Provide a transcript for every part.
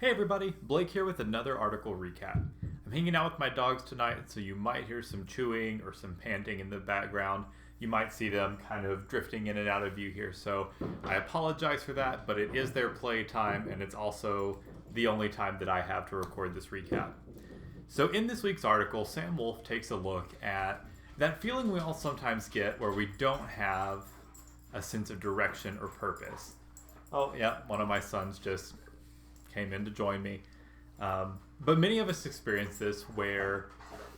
Hey everybody, Blake here with another article recap. I'm hanging out with my dogs tonight, so you might hear some chewing or some panting in the background. You might see them kind of drifting in and out of view here, so I apologize for that, but it is their play time, and it's also the only time that I have to record this recap. So in this week's article, Sam Wolf takes a look at that feeling we all sometimes get where we don't have a sense of direction or purpose. Oh, yeah, one of my sons just came in to join me. But many of us experience this where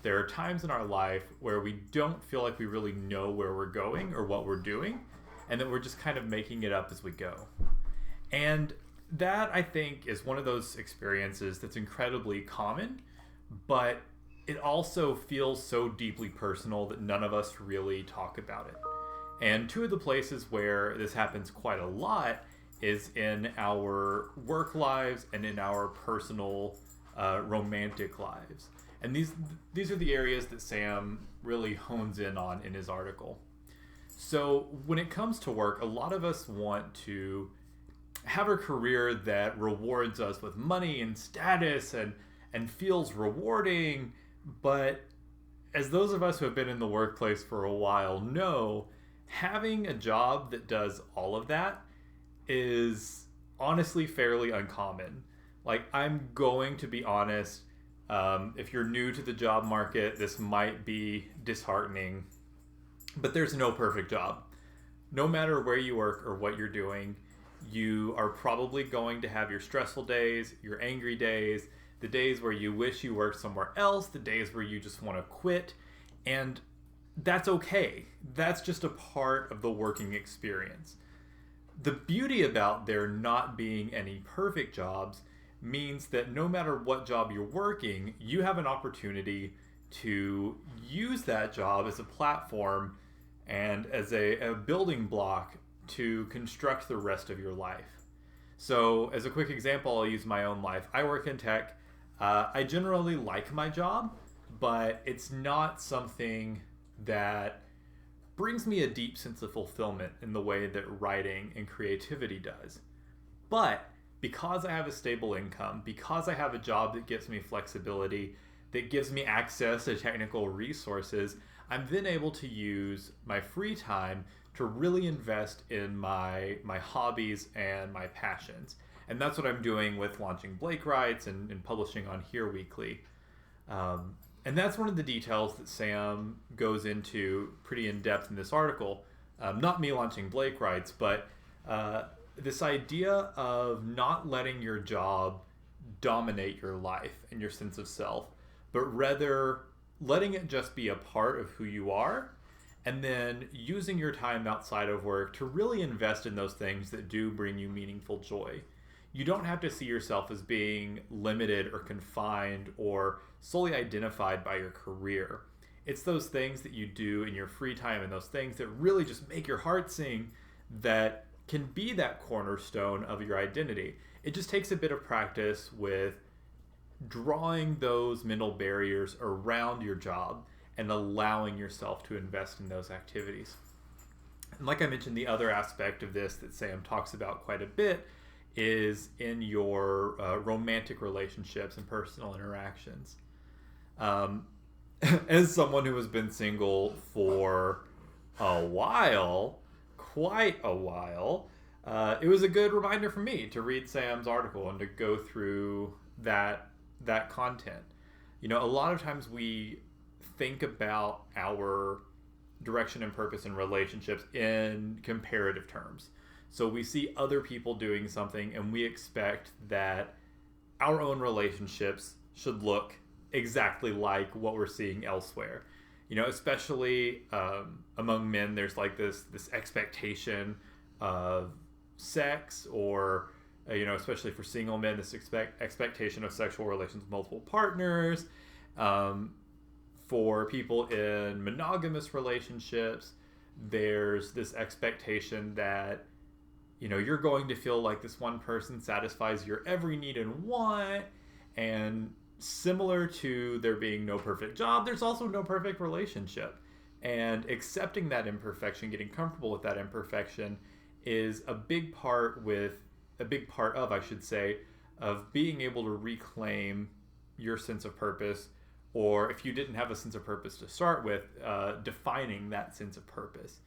there are times in our life where we don't feel like we really know where we're going or what we're doing, and that we're just kind of making it up as we go. And that, I think, is one of those experiences that's incredibly common, but it also feels so deeply personal that none of us really talk about it. And two of the places where this happens quite a lot is in our work lives and in our personal romantic lives. And these are the areas that Sam really hones in on in his article. So when it comes to work, a lot of us want to have a career that rewards us with money and status and feels rewarding. But as those of us who have been in the workplace for a while know, having a job that does all of that is honestly fairly uncommon. Like, I'm going to be honest, if you're new to the job market, this might be disheartening, but there's no perfect job. No matter where you work or what you're doing, you are probably going to have your stressful days, your angry days, the days where you wish you worked somewhere else, the days where you just want to quit, and that's okay. That's just a part of the working experience. The beauty about there not being any perfect jobs means that no matter what job you're working, you have an opportunity to use that job as a platform and as a building block to construct the rest of your life. So, as a quick example, I'll use my own life. I work in tech. I generally like my job, but it's not something that brings me a deep sense of fulfillment in the way that writing and creativity does. But because I have a stable income, because I have a job that gives me flexibility, that gives me access to technical resources, I'm then able to use my free time to really invest in my hobbies and my passions. And that's what I'm doing with launching Blake Writes and publishing on Here Weekly. And that's one of the details that Sam goes into pretty in depth in this article. Not me launching Blake Writes, but this idea of not letting your job dominate your life and your sense of self, but rather letting it just be a part of who you are, and then using your time outside of work to really invest in those things that do bring you meaningful joy. You don't have to see yourself as being limited or confined or solely identified by your career. It's those things that you do in your free time and those things that really just make your heart sing that can be that cornerstone of your identity. It just takes a bit of practice with drawing those mental barriers around your job and allowing yourself to invest in those activities. And like I mentioned, the other aspect of this that Sam talks about quite a bit is in your romantic relationships and personal interactions. As someone who has been single for a while, quite a while, it was a good reminder for me to read Sam's article and to go through that content. You know, a lot of times we think about our direction and purpose in relationships in comparative terms. So we see other people doing something and we expect that our own relationships should look exactly like what we're seeing elsewhere. You know, especially among men, there's like this expectation of sex, or especially for single men, this expectation of sexual relations with multiple partners. For people in monogamous relationships, there's this expectation that you're going to feel like this one person satisfies your every need and want. And similar to there being no perfect job, there's also no perfect relationship. And accepting that imperfection, getting comfortable with that imperfection, is a big part of, I should say, of being able to reclaim your sense of purpose, or if you didn't have a sense of purpose to start with, defining that sense of purpose.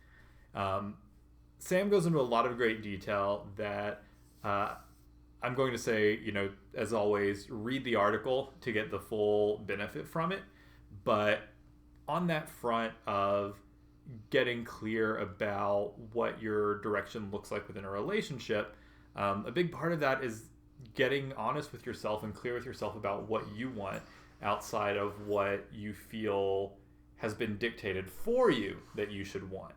Sam goes into a lot of great detail that I'm going to say, as always, read the article to get the full benefit from it. But on that front of getting clear about what your direction looks like within a relationship, a big part of that is getting honest with yourself and clear with yourself about what you want outside of what you feel has been dictated for you that you should want.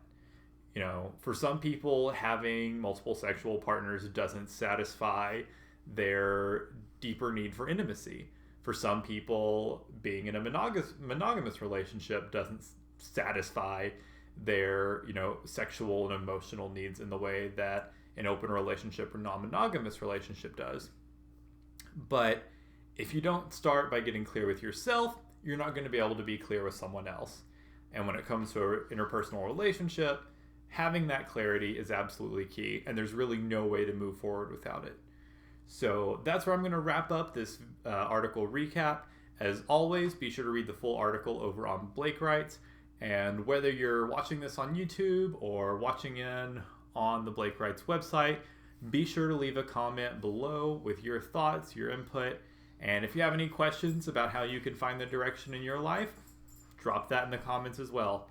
For some people, having multiple sexual partners doesn't satisfy their deeper need for intimacy. For some people, being in a monogamous relationship doesn't satisfy their, sexual and emotional needs in the way that an open relationship or non-monogamous relationship does. But if you don't start by getting clear with yourself, you're not going to be able to be clear with someone else. And when it comes to an interpersonal relationship, having that clarity is absolutely key, and there's really no way to move forward without it. So that's where I'm going to wrap up this article recap. As always, be sure to read the full article over on Blake Writes, and whether you're watching this on YouTube or watching in on the Blake Writes website, be sure to leave a comment below with your thoughts, your input, and if you have any questions about how you can find the direction in your life, drop that in the comments as well.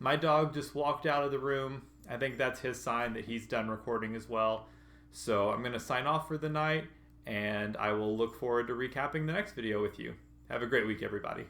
My dog just walked out of the room. I think that's his sign that he's done recording as well. So I'm going to sign off for the night, and I will look forward to recapping the next video with you. Have a great week, everybody.